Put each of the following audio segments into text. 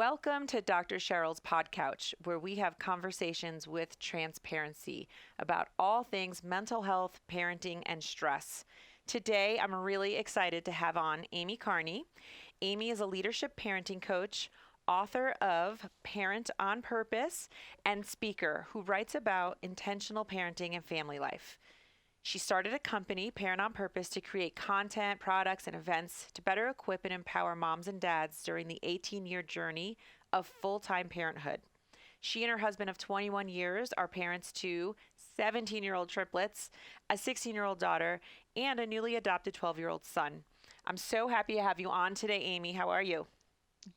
Welcome to Dr. Cheryl's PodCouch, where we have conversations with transparency about all things mental health, parenting, and stress. Today, I'm really excited to have on Amy Carney. Amy is a leadership parenting coach, author of Parent on Purpose, and speaker who writes about intentional parenting and family life. She started a company, Parent on Purpose, to create content, products, and events to better equip and empower moms and dads during the 18-year journey of full-time parenthood. She and her husband of 21 years are parents to 17-year-old triplets, a 16-year-old daughter, and a newly adopted 12-year-old son. I'm so happy to have you on today, Amy. How are you?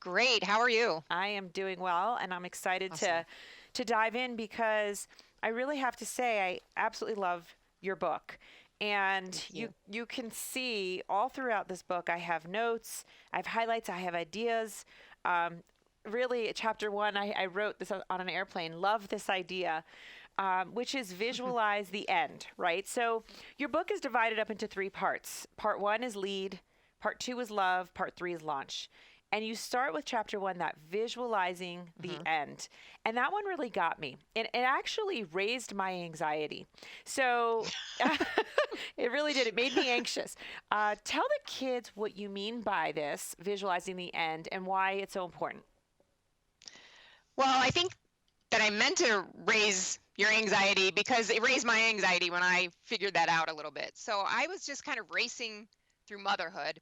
Great. How are you? I am doing well, and I'm excited Awesome. to dive in because I really have to say I absolutely love your book. And Thank you you. you can see all throughout this book, I have notes, I have highlights, I have ideas. Um, Really, chapter one, I wrote this on an airplane. Love this idea, which is visualize the end, right? So your book is divided up into three parts. Part one is lead, part two is love, part three is launch. And you start with chapter one, that visualizing the hmm end. And that one really got me. It actually raised my anxiety. So it really did. It made me anxious. Tell the kids what you mean by this, visualizing the end, and why it's so important. Well, I think that I meant to raise your anxiety because it raised my anxiety when I figured that out a little bit. So I was just kind of racing through motherhood.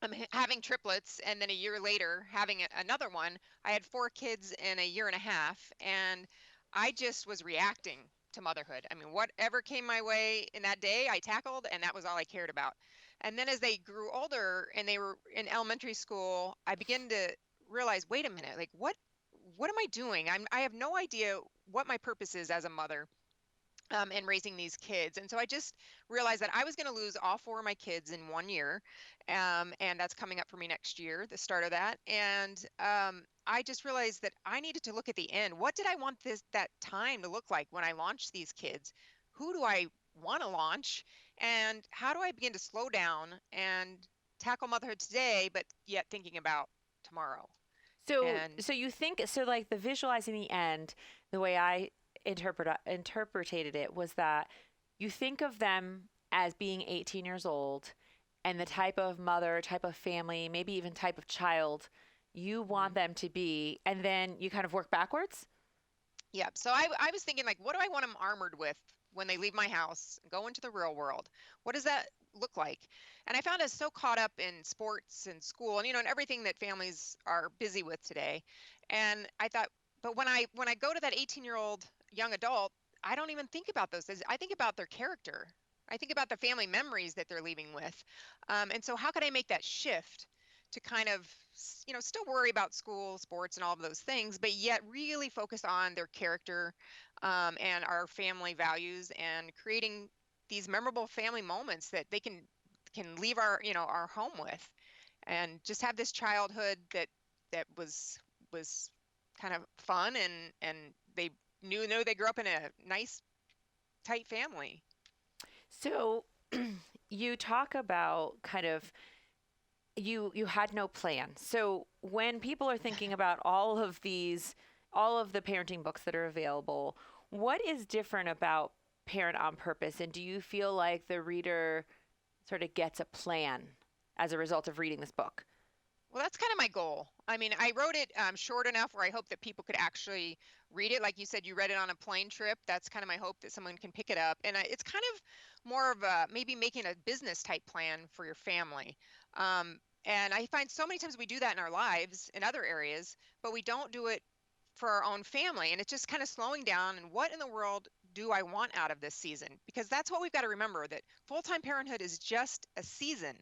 I'm having triplets, and then a year later, having another one. I had four kids in a year and a half, and I just was reacting to motherhood. I mean, whatever came my way in that day, I tackled, and that was all I cared about. And then as they grew older and they were in elementary school, I began to realize, wait a minute, like what am I doing? I have no idea what my purpose is as a mother and raising these kids. And so I just realized that I was going to lose all four of my kids in 1 year. And that's coming up for me next year, the start of that. And I just realized that I needed to look at the end. What did I want that time to look like when I launched these kids? Who do I want to launch? And how do I begin to slow down and tackle motherhood today, but yet thinking about tomorrow? So, And so you think so? Like the visualizing the end, the way I interpreted it was that you think of them as being 18 years old, and the mhm, type of mother, type of family, maybe even type of child you want mhm. them to be, and then you kind of work backwards. Yeah. So I was thinking, like, what do I want them armored with when they leave my house and go into the real world? What does that look like? And I found us so caught up in sports and school and and everything that families are busy with today. And I thought, but when I go to that 18-year-old young adult, I don't even think about those things. I think about their character. I think about the family memories that they're leaving with. And so how could I make that shift to kind of still worry about school, sports, and all of those things, but yet really focus on their character and our family values and creating these memorable family moments that they can leave our home with, and just have this childhood that was kind of fun, and they know they grew up in a nice tight family. So you talk about kind of you had no plan. So when people are thinking about all of the parenting books that are available, what is different about Parent on Purpose? And do you feel like the reader sort of gets a plan as a result of reading this book? Well, that's kind of my goal. I mean, I wrote it short enough where I hope that people could actually read it. Like you said, you read it on a plane trip. That's kind of my hope, that someone can pick it up. And it's kind of more of maybe making a business type plan for your family. And I find so many times we do that in our lives in other areas, but we don't do it for our own family. And it's just kind of slowing down, and what in the world do I want out of this season? Because that's what we've got to remember, that full-time parenthood is just a season.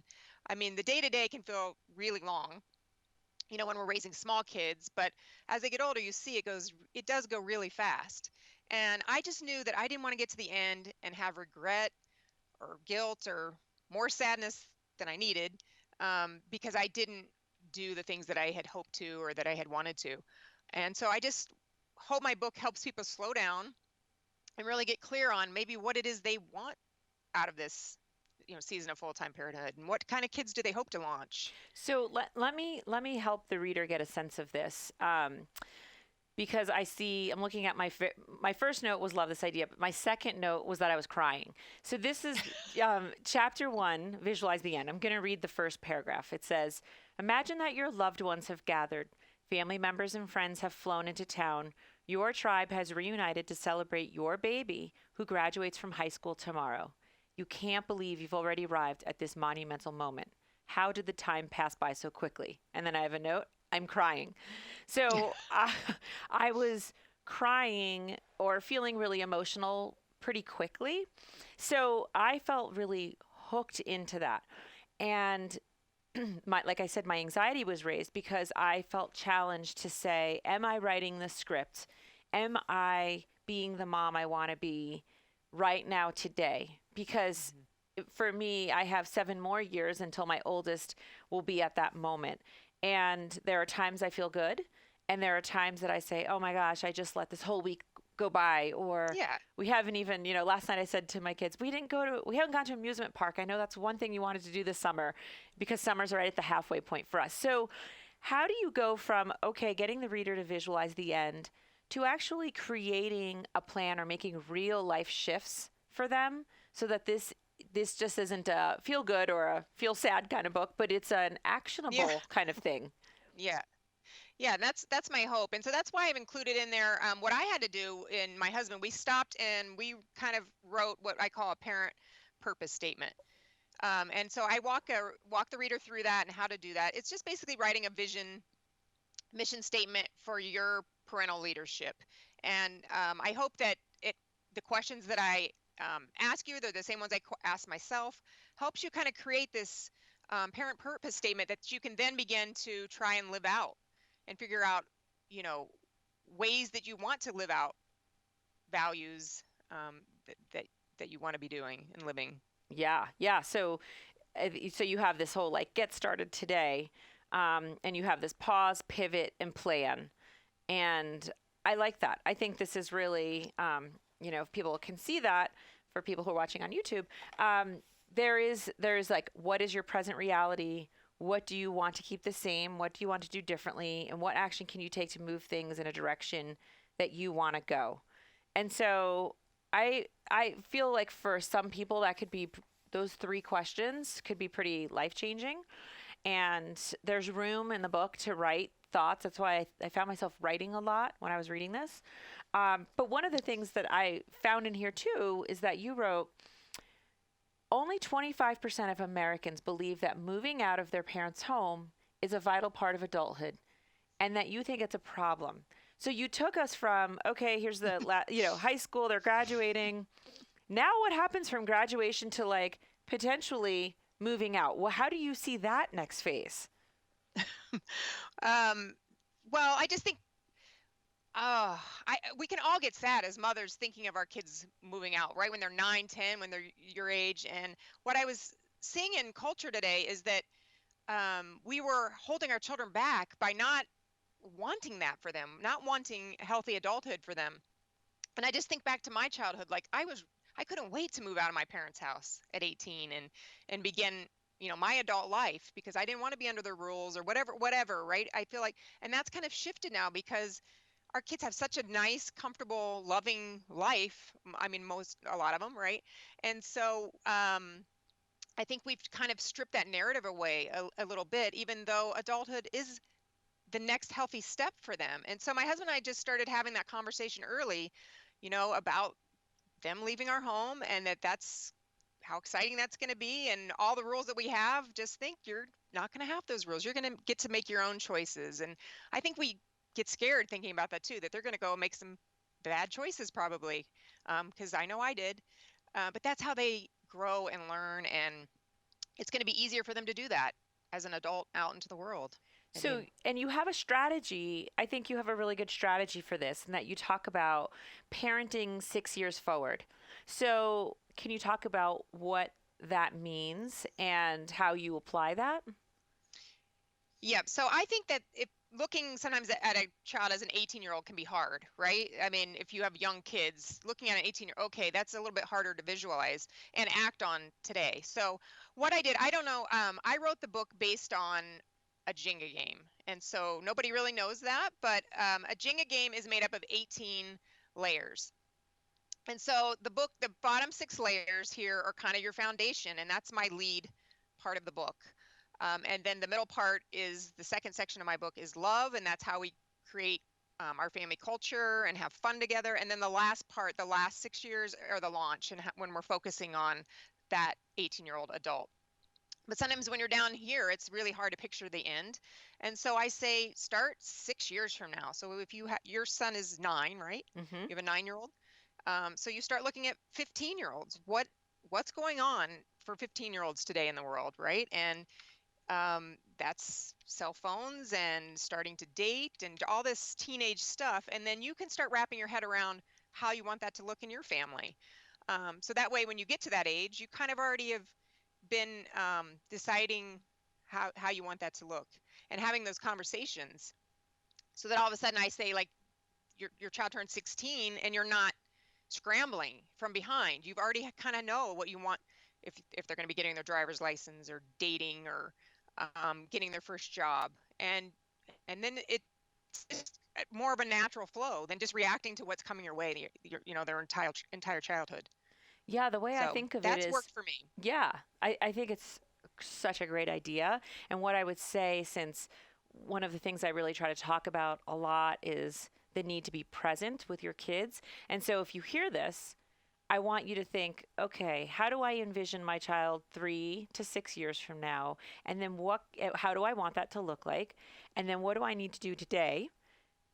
I mean, the day to day can feel really long, when we're raising small kids, but as they get older, you see it does go really fast. And I just knew that I didn't want to get to the end and have regret or guilt or more sadness than I needed, because I didn't do the things that I had hoped to or that I had wanted to. And so I just hope my book helps people slow down and really get clear on maybe what it is they want out of this season of full-time parenthood, and what kind of kids do they hope to launch? So let me help the reader get a sense of this. Because I'm looking at my first note was love this idea, but my second note was that I was crying. So this is chapter 1, visualize the end. I'm going to read the first paragraph. It says, imagine that your loved ones have gathered. Family members and friends have flown into town. Your tribe has reunited to celebrate your baby who graduates from high school tomorrow. You can't believe you've already arrived at this monumental moment. How did the time pass by so quickly? And then I have a note. I'm crying. So I was crying or feeling really emotional pretty quickly. So I felt really hooked into that. And like I said, my anxiety was raised because I felt challenged to say, am I writing the script? Am I being the mom I want to be right now today? Because for me, I have 7 more years until my oldest will be at that moment. And there are times I feel good. And there are times that I say, oh my gosh, I just let this whole week go by. Or Yeah. we haven't even, last night I said to my kids, we haven't gone to an amusement park. I know that's one thing you wanted to do this summer because summer's right at the halfway point for us. So how do you go from, okay, getting the reader to visualize the end to actually creating a plan or making real life shifts for them so that this just isn't a feel good or a feel sad kind of book, but it's an Yeah. actionable kind of thing? Yeah. Yeah, that's my hope. And so that's why I've included in there what I had to do. And my husband, we stopped and we kind of wrote what I call a parent purpose statement. And so I walk the reader through that and how to do that. It's just basically writing a mission statement for your parental leadership. And I hope that the questions that I ask you, they're the same ones I ask myself, helps you kind of create this parent purpose statement that you can then begin to try and live out and figure out, ways that you want to live out values that you want to be doing and living. Yeah, yeah. So you have this whole like get started today, and you have this pause, pivot, and plan. And I like that. I think this is really, if people can see that, for people who are watching on YouTube, there's like, what is your present reality? What do you want to keep the same? What do you want to do differently? And what action can you take to move things in a direction that you want to go? And so I feel like for some people that could be those 3 questions could be pretty life changing. And there's room in the book to write thoughts. That's why I found myself writing a lot when I was reading this. But one of the things that I found in here too is that you wrote, only 25% of Americans believe that moving out of their parents' home is a vital part of adulthood, and that you think it's a problem. So you took us from, okay, here's the high school, they're graduating. Now what happens from graduation to like potentially moving out? Well, how do you see that next phase? Well, I just think we can all get sad as mothers thinking of our kids moving out, right? When they're 9, 10, when they're your age. And what I was seeing in culture today is that we were holding our children back by not wanting that for them, not wanting healthy adulthood for them. And I just think back to my childhood, like I couldn't wait to move out of my parents' house at 18 and begin, my adult life, because I didn't want to be under their rules or whatever, right? I feel like, and that's kind of shifted now because our kids have such a nice, comfortable, loving life. I mean, a lot of them, right? And so I think we've kind of stripped that narrative away a little bit, even though adulthood is the next healthy step for them. And so my husband and I just started having that conversation early, about them leaving our home, and that's how exciting that's going to be. And all the rules that we have, just think you're not going to have those rules. You're going to get to make your own choices. And I think we get scared thinking about that too, that they're going to go make some bad choices probably, because I know I did. But that's how they grow and learn. And it's going to be easier for them to do that as an adult out into the world. So, and you have a strategy. I think you have a really good strategy for this, and that you talk about parenting 6 years forward. So, can you talk about what that means and how you apply that? Yeah. So I think that looking sometimes at a child as an 18-year-old can be hard, right? I mean, if you have young kids, looking at an 18-year, okay, that's a little bit harder to visualize and act on today. So what I did, I don't know, I wrote the book based on a Jenga game. And so nobody really knows that, but a Jenga game is made up of 18 layers. And so the book, the bottom 6 layers here are kind of your foundation, and that's my lead part of the book. And then the middle part is the second section of my book is love, and that's how we create our family culture and have fun together. And then the last part, the last 6 years, are the launch, and when we're focusing on that 18-year-old adult. But sometimes when you're down here, it's really hard to picture the end. And so I say start 6 years from now. So if your son is 9, right? Mm-hmm. You have a 9-year-old. So you start looking at 15-year-olds. What's going on for 15-year-olds today in the world, right? And that's cell phones and starting to date and all this teenage stuff. And then you can start wrapping your head around how you want that to look in your family. So that way, when you get to that age, you kind of already have been deciding how you want that to look and having those conversations, so that all of a sudden I say, like, your child turns 16 and you're not scrambling from behind. You've already kind of know what you want, if they're going to be getting their driver's license or dating or getting their first job, and then it's just more of a natural flow than just reacting to what's coming your way, their entire childhood. Yeah, the way I So think of it that's is, worked for me. yeah, I think it's such a great idea. And what I would say, since one of the things I really try to talk about a lot is the need to be present with your kids. And so if you hear this, I want you to think, okay, how do I envision my child 3 to 6 years from now? And then how do I want that to look like? And then what do I need to do today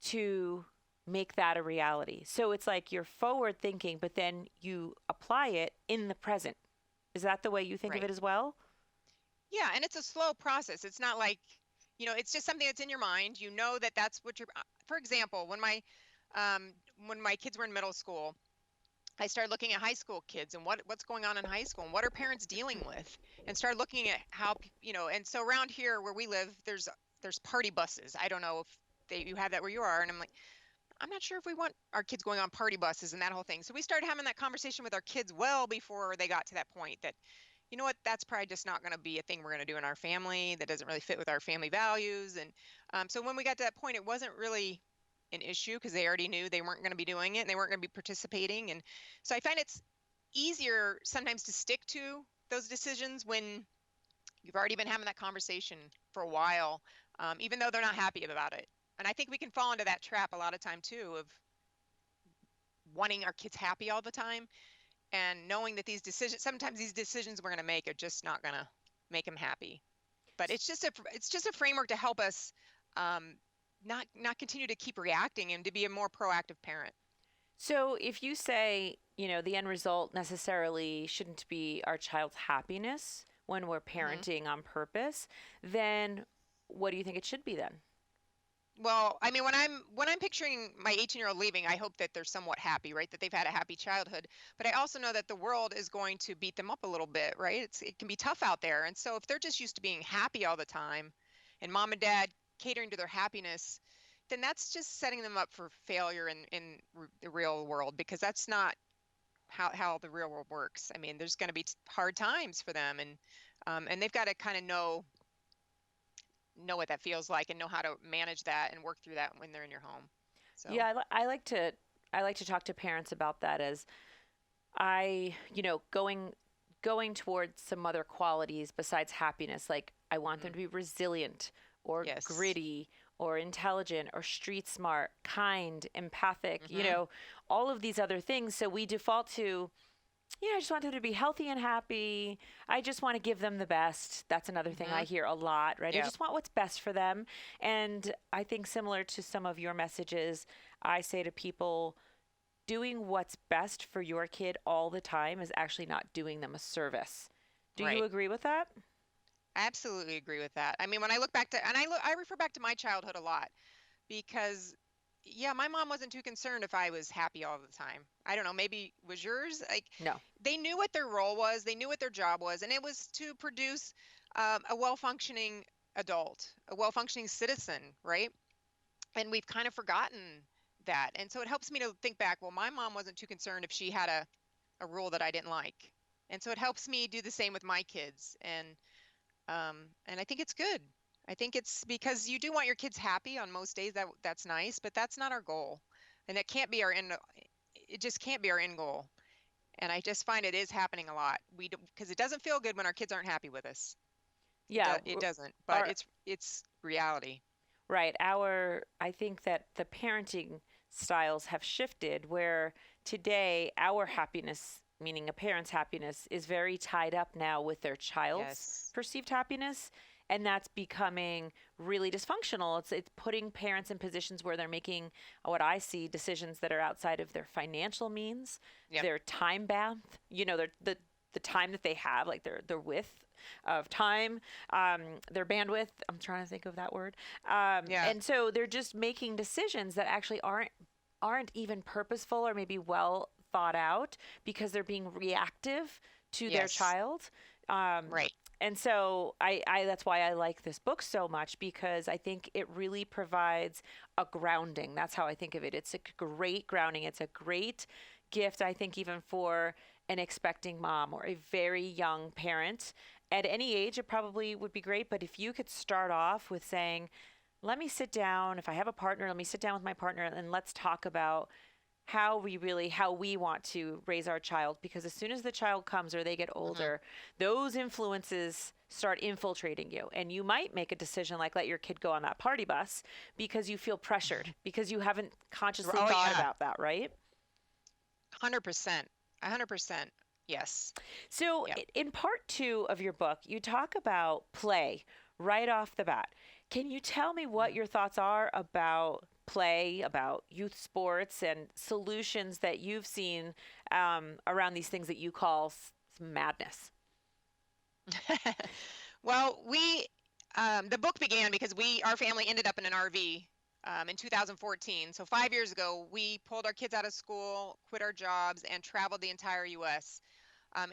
to make that a reality? So it's like you're forward thinking, but then you apply it in the present. Is that the way you think of Right. it as well? Yeah, and it's a slow process. It's not like, it's just something that's in your mind. You know that that's what you're. For example, um, when my kids were in middle school, I started looking at high school kids and what's going on in high school and what are parents dealing with, and started looking at how And so around here where we live, there's party buses. I don't know if you have that where you are, and I'm like, I'm not sure if we want our kids going on party buses and that whole thing. So we started having that conversation with our kids well before they got to that point, that, you know what, that's probably just not going to be a thing we're going to do in our family. That doesn't really fit with our family values. And so when we got to that point, it wasn't really an issue because they already knew they weren't going to be doing it and they weren't going to be participating. And so I find it's easier sometimes to stick to those decisions when you've already been having that conversation for a while, even though they're not happy about it. And I think we can fall into that trap a lot of time too, of wanting our kids happy all the time and knowing that sometimes these decisions we're going to make are just not going to make them happy. But it's just a framework to help us um, not continue to keep reacting and to be a more proactive parent. So if you say, the end result necessarily shouldn't be our child's happiness when we're Hmm. parenting on purpose, then what do you think it should be then? Well, I mean, when I'm picturing my 18-year-old leaving, I hope that they're somewhat happy, right? That they've had a happy childhood. But I also know that the world is going to beat them up a little bit, right? It can be tough out there. And so if they're just used to being happy all the time and mom and dad catering to their happiness, then that's just setting them up for failure in the real world, because that's not how the real world works. I mean, there's going to be hard times for them, and they've got to kind of know what that feels like and know how to manage that and work through that when they're in your home. So, Yeah, I like to talk to parents about that as going towards some other qualities besides happiness. Like I want them mhm, to be resilient or yes. gritty or intelligent or street smart, kind, empathic, Hmm. all of these other things. So we default to, I just want them to be healthy and happy. I just want to give them the best. That's another thing I Hmm. hear a lot, right? I Yep. just want what's best for them. And I think similar to some of your messages, I say to people, doing what's best for your kid all the time is actually not doing them a service. Do you Right. agree with that? I absolutely agree with that. I mean, when I look back to, and I refer back to my childhood a lot, because yeah, my mom wasn't too concerned if I was happy all the time. I don't know, maybe was yours? Like, No. they knew what their role was, they knew what their job was, and it was to produce a well-functioning adult, a well-functioning citizen, right? And we've kind of forgotten that. And so it helps me to think back, well, my mom wasn't too concerned if she had a rule that I didn't like. And so it helps me do the same with my kids. And I think it's good. I think it's because you do want your kids happy on most days. That's nice, but that's not our goal. And that can't be our end. It just can't be our end goal. And I just find it is happening a lot. We because it doesn't feel good when our kids aren't happy with us. Yeah, It doesn't, but our it's reality. right. I think that the parenting styles have shifted where today our happiness, meaning a parent's happiness, is very tied up now with their child's Yes. perceived happiness. And that's becoming really dysfunctional. It's putting parents in positions where they're making what I see decisions that are outside of their financial means, Yep. their time bound, the time that they have, like their width of time, their bandwidth. I'm trying to think of that word. Yeah. And so they're just making decisions that actually aren't even purposeful or maybe well thought out because they're being reactive to their Yes. child. Um, Right. and so that's why I like this book so much because I think it really provides a grounding. That's how I think of it. It's a great grounding. It's a great gift, I think, even for an expecting mom or a very young parent. At any age, it probably would be great. But if you could start off with saying, let me sit down, if I have a partner, let me sit down with my partner and let's talk about how we want to raise our child, because as soon as the child comes or they get Hmm. older, those influences start infiltrating you, and you might make a decision like let your kid go on that party bus because you feel pressured because you haven't consciously Oh thought yeah. about that, right? 100%. 100%. Yes. So Yep. in part 2 of your book you talk about play right off the bat. Can you tell me what Mhm. your thoughts are about play, about youth sports, and solutions that you've seen around these things that you call madness? Well, the book began because our family ended up in an RV in 2014. So 5 years ago, we pulled our kids out of school, quit our jobs, and traveled the entire U.S.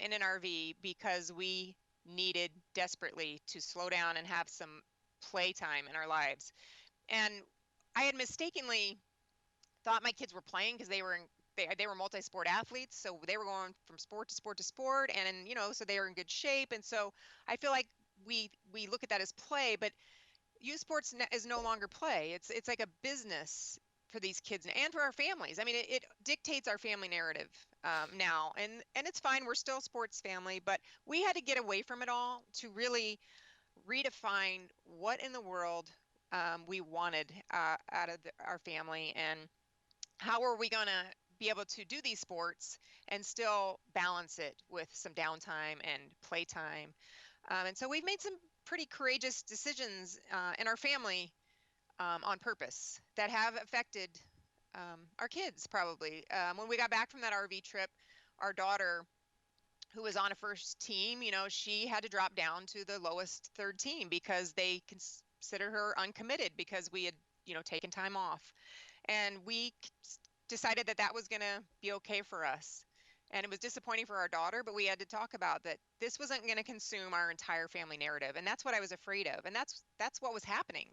In an RV because we needed desperately to slow down and have some playtime in our lives. And I had mistakenly thought my kids were playing because they were multi-sport athletes, so they were going from sport to sport to sport, and so they were in good shape. And so I feel like we look at that as play, but youth sports is no longer play. It's like a business for these kids and for our families. I mean, it dictates our family narrative now, and it's fine. We're still a sports family, but we had to get away from it all to really redefine what in the world we wanted out of our family, and how are we going to be able to do these sports and still balance it with some downtime and playtime. And so we've made some pretty courageous decisions in our family on purpose that have affected our kids probably. When we got back from that RV trip, our daughter, who was on a first team, she had to drop down to the lowest third team because they considered her uncommitted because we had, taken time off. And we decided that that was going to be okay for us. And it was disappointing for our daughter, but we had to talk about that this wasn't going to consume our entire family narrative. And that's what I was afraid of. And that's what was happening,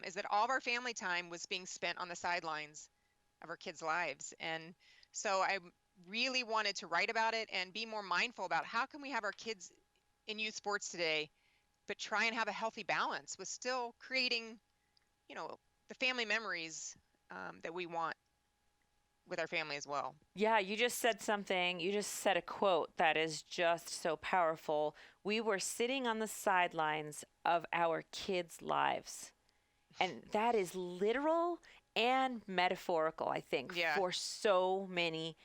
is that all of our family time was being spent on the sidelines of our kids' lives. And so I really wanted to write about it and be more mindful about how can we have our kids in youth sports today, but try and have a healthy balance with still creating, you know, the family memories that we want with our family as well. Yeah, you just said a quote that is just so powerful. We were sitting on the sidelines of our kids' lives. And that is literal and metaphorical, I think, Yeah. for so many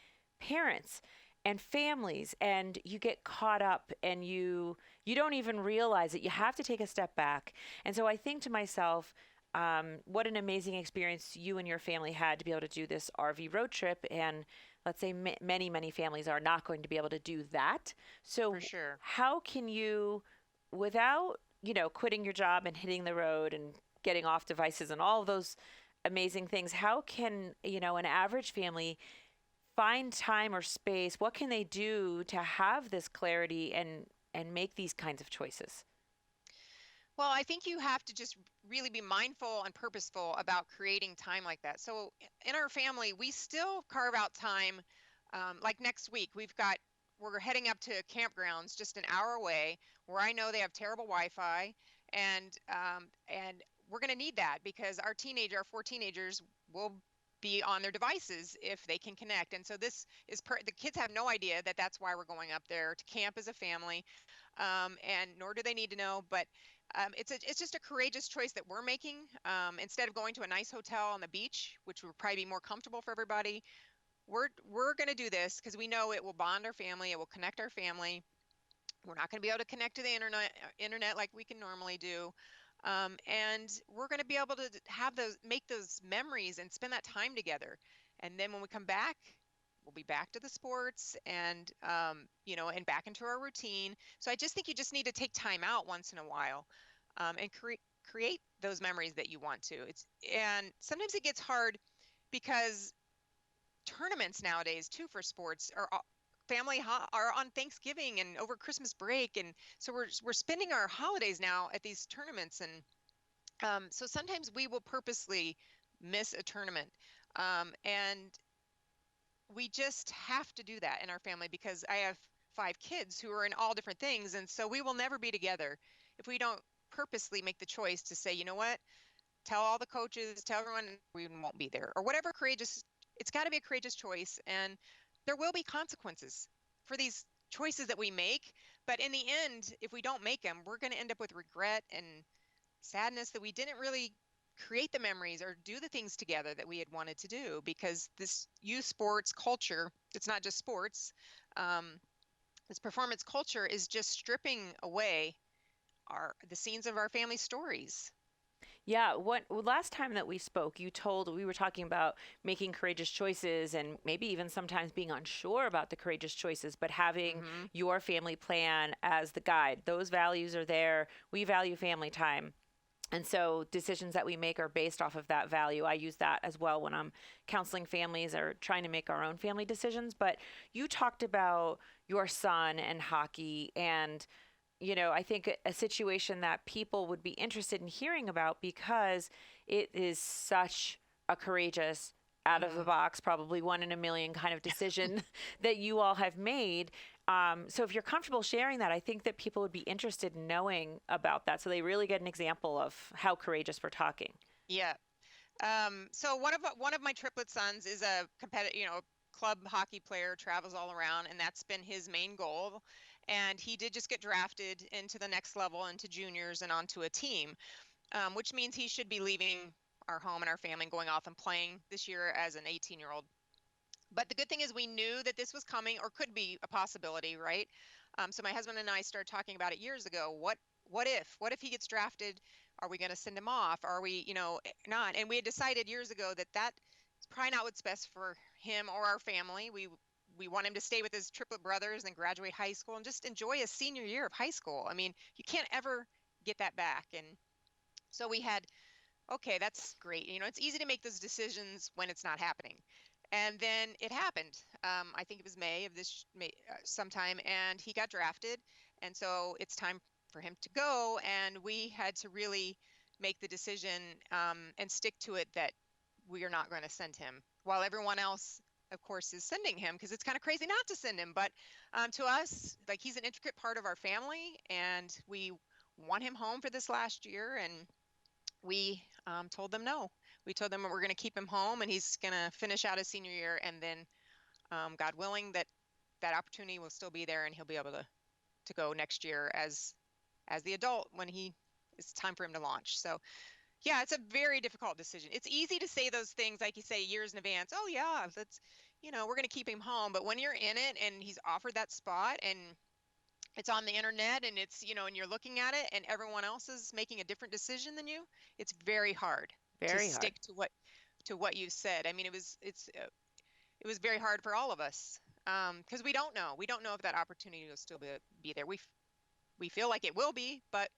parents and families. And you get caught up and you don't even realize it. You have to take a step back. And so I think to myself, what an amazing experience you and your family had to be able to do this RV road trip. And let's say many, many families are not going to be able to do that. For So, sure. how can you, without, quitting your job and hitting the road and getting off devices and all of those amazing things, how can, an average family find time or space? What can they do to have this clarity and make these kinds of choices? Well, I think you have to just really be mindful and purposeful about creating time like that. So in our family, we still carve out time. Like next week, we're heading up to campgrounds just an hour away where I know they have terrible Wi-Fi, and we're going to need that because our 4 teenagers will be on their devices if they can connect. And so the kids have no idea that that's why we're going up there to camp as a family, and nor do they need to know. But it's just a courageous choice that we're making. Instead of going to a nice hotel on the beach, which would probably be more comfortable for everybody, we're going to do this because we know it will bond our family, it will connect our family. We're not going to be able to connect to the internet like we can normally do. And we're going to be able to make those memories and spend that time together. And then when we come back, we'll be back to the sports and and back into our routine. So I just think you just need to take time out once in a while, and create those memories that you want to. And sometimes it gets hard because tournaments nowadays too for sports are on Thanksgiving and over Christmas break, and so we're spending our holidays now at these tournaments, and so sometimes we will purposely miss a tournament, and we just have to do that in our family because I have 5 kids who are in all different things, and so we will never be together if we don't purposely make the choice to say, you know what, tell all the coaches, tell everyone we won't be there, or whatever courageous. It's got to be a courageous choice, and there will be consequences for these choices that we make. But in the end, if we don't make them, we're going to end up with regret and sadness that we didn't really create the memories or do the things together that we had wanted to do, because this youth sports culture, it's not just sports, um, this performance culture is just stripping away the scenes of our family stories. Yeah, last time that we spoke, we were talking about making courageous choices and maybe even sometimes being unsure about the courageous choices, but having Hmm. your family plan as the guide. Those values are there. We value family time. And so decisions that we make are based off of that value. I use that as well when I'm counseling families or trying to make our own family decisions. But you talked about your son and hockey, and I think a situation that people would be interested in hearing about because it is such a courageous, out of the Mm. box, probably one in a million kind of decision that you all have made. So if you're comfortable sharing that, I think that people would be interested in knowing about that, so they really get an example of how courageous we're talking. Yeah. So one of my triplet sons is a competitive, club hockey player, travels all around, and that's been his main goal. And he did just get drafted into the next level, into juniors and onto a team, which means he should be leaving our home and our family and going off and playing this year as an 18-year-old. But the good thing is we knew that this was coming or could be a possibility, right? So my husband and I started talking about it years ago. What if he gets drafted? Are we going to send him off? Are we, not? And we had decided years ago that that's probably not what's best for him or our family. We want him to stay with his triplet brothers and graduate high school and just enjoy his senior year of high school. I mean, you can't ever get that back. And so we had, okay, that's great. It's easy to make those decisions when it's not happening. And then it happened. I think it was May of sometime, and he got drafted. And so it's time for him to go. And we had to really make the decision, and stick to it, that we are not going to send him, while everyone else, of course, is sending him, because it's kind of crazy not to send him. But to us, like, he's an intricate part of our family, and we want him home for this last year. And we told them no. We told them we're going to keep him home, and he's going to finish out his senior year, and then, God willing, that opportunity will still be there, and he'll be able to go next year as the adult when it's time for him to launch. So yeah, it's a very difficult decision. It's easy to say those things, like you say, years in advance. Oh yeah, we're going to keep him home. But when you're in it and he's offered that spot, and it's on the internet, and and you're looking at it, and everyone else is making a different decision than you, it's very hard to Very hard. stick to what you said. I mean, it was very hard for all of us, because we don't know if that opportunity will still be there. We feel like it will be, but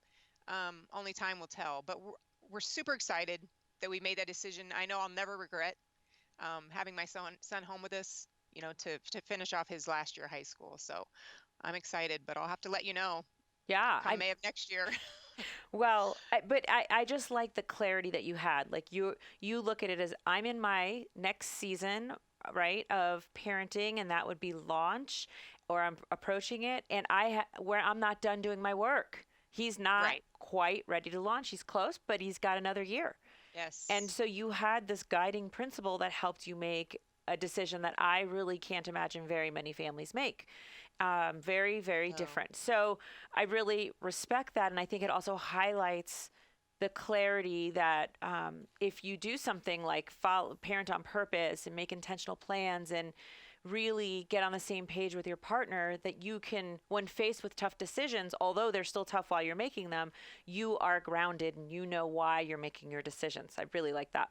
only time will tell. But we're super excited that we made that decision. I know I'll never regret, having my son home with us, to finish off his last year of high school. So I'm excited, but I'll have to let you know Yeah, come May of next year. Well, but I just like the clarity that you had. Like you look at it as I'm in my next season, right, of parenting, and that would be launch, or I'm approaching it, and where I'm not done doing my work. He's not Right. quite ready to launch. He's close, but he's got another year. And Yes. so you had this guiding principle that helped you make a decision that I really can't imagine very many families make. Very, very No. different. So I really respect that. And I think it also highlights the clarity that if you do something like follow, parent on purpose and make intentional plans and really get on the same page with your partner, that you can, when faced with tough decisions, although they're still tough while you're making them, you are grounded and you know why you're making your decisions. I really like that.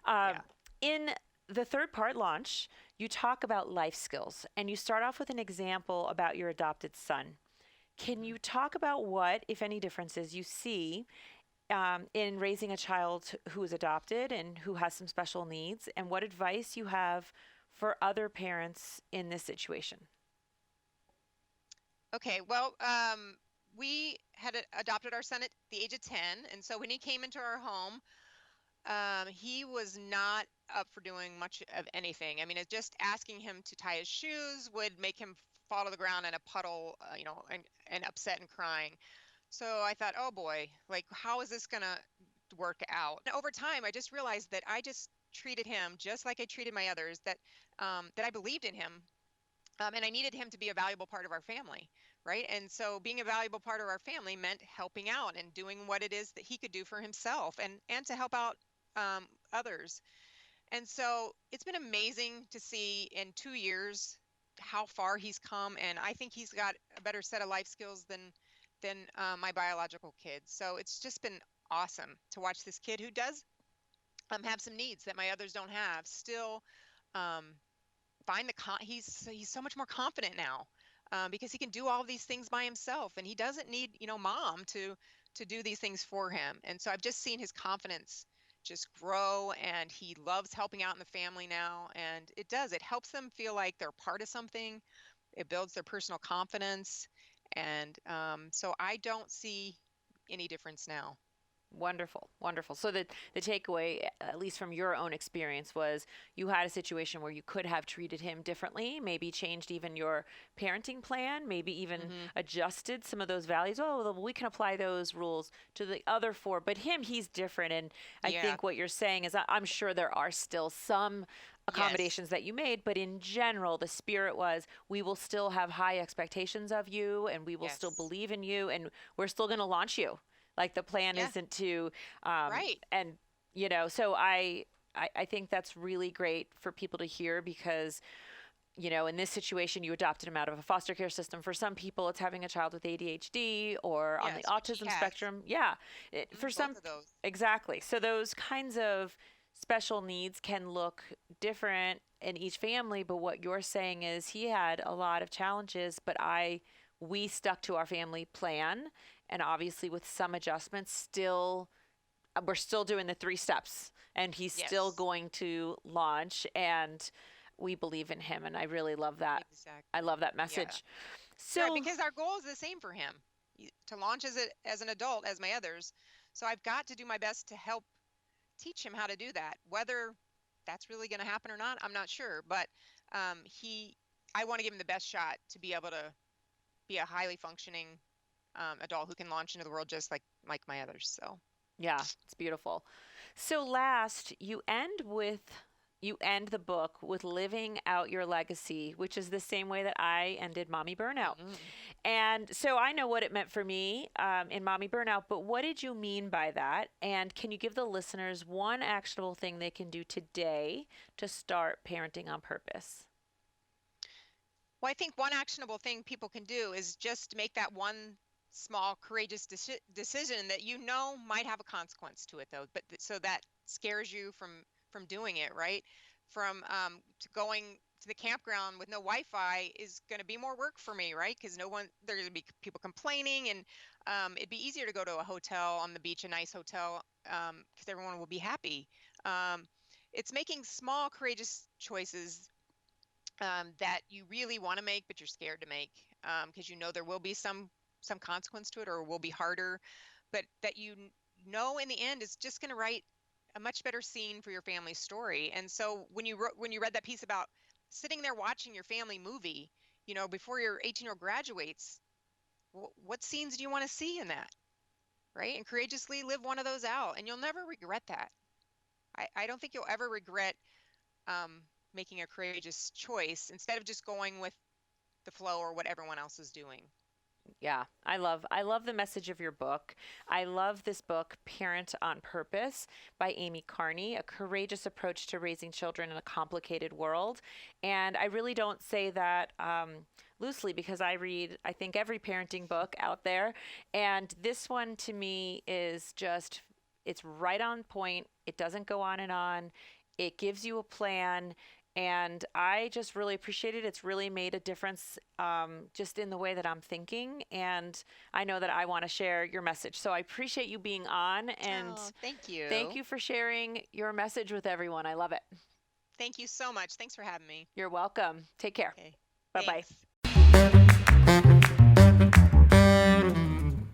Um, Yeah. in the third part, launch, you talk about life skills and you start off with an example about your adopted son. Can Mhm. you talk about what, if any, differences you see in raising a child who is adopted and who has some special needs, and what advice you have for other parents in this situation? Okay. Well, we had adopted our son at the age of 10, and so when he came into our home, he was not up for doing much of anything. I mean, just asking him to tie his shoes would make him fall to the ground in a puddle, and upset and crying. So I thought, oh boy, like how is this gonna work out? And over time, I just realized that I just treated him just like I treated my others. That I believed in him, and I needed him to be a valuable part of our family, right? And so being a valuable part of our family meant helping out and doing what it is that he could do for himself, and to help out others. And so it's been amazing to see in 2 years how far he's come, and I think he's got a better set of life skills than my biological kids. So it's just been awesome to watch this kid who does have some needs that my others don't have still um, find he's so much more confident now, because he can do all of these things by himself, and he doesn't need mom to do these things for him. And so I've just seen his confidence just grow, and he loves helping out in the family now, and it helps them feel like they're part of something. It builds their personal confidence, and so I don't see any difference now. Wonderful, wonderful. So the takeaway, at least from your own experience, was you had a situation where you could have treated him differently, maybe changed even your parenting plan, maybe even Hmm. adjusted some of those values. Oh, well, we can apply those rules to the other four, but him, he's different. And I Yeah. think what you're saying is, I'm sure there are still some Yes. accommodations that you made, but in general, the spirit was we will still have high expectations of you, and we will still Yes. believe in you, and we're still going to launch you. Like the plan Yeah. isn't to, Right. and so I think that's really great for people to hear because, in this situation, you adopted him out of a foster care system. For some people, it's having a child with ADHD or on the Yes, which he autism has. spectrum. Yeah. Hmm. For Both some, of those. exactly. So those kinds of special needs can look different in each family. But what you're saying is he had a lot of challenges, but we stuck to our family plan. And obviously, with some adjustments, we're still doing the three steps, and he's still Yes. going to launch. And we believe in him, and I really love that. I Exactly. love that Yeah. message. Right, So, because our goal is the same for him, to launch as an adult as my others. So I've got to do my best to help teach him how to do that. Whether that's really going to happen or not, I'm not sure. But he, I want to give him the best shot to be able to be a highly functioning adult who can launch into the world just like my others. So yeah, it's beautiful. So last, you end the book with living out your legacy, which is the same way that I ended Mommy Burnout. mhm. And so I know what it meant for me in Mommy Burnout, but what did you mean by that? And can you give the listeners one actionable thing they can do today to start parenting on purpose? Well, I think one actionable thing people can do is just make that one small, courageous decision that might have a consequence to it, though. But so that scares you from doing it, right? From to going to the campground with no Wi-Fi is going to be more work for me, right? Because there's going to be people complaining, and it'd be easier to go to a hotel on the beach, a nice hotel, because everyone will be happy. Um, it's making small, courageous choices that you really want to make, but you're scared to make, because there will be some consequence to it, or will be harder. but that know in the end is just going to write a much better scene for your family story. And so when you read that piece about sitting there watching your family movie, before your 18-year-old graduates, what scenes do you want to see in that? Right? And courageously live one of those out, and you'll never regret that. I don't think you'll ever regret making a courageous choice instead of just going with the flow or what everyone else is doing. Yeah, I love the message of your book. I love this book, Parent on Purpose by Amy Carney, a courageous approach to raising children in a complicated world. And I really don't say that loosely because I read, I think, every parenting book out there. And this one to me is just, it's right on point. It doesn't go on and on. It gives you a plan, and I just really appreciate it. It's really made a difference just in the way that I'm thinking. And I know that I want to share your message. So I appreciate you being on. And thank you. Thank you for sharing your message with everyone. I love it. Thank you so much. Thanks for having me. You're welcome. Take care. Okay. Bye bye. Thanks.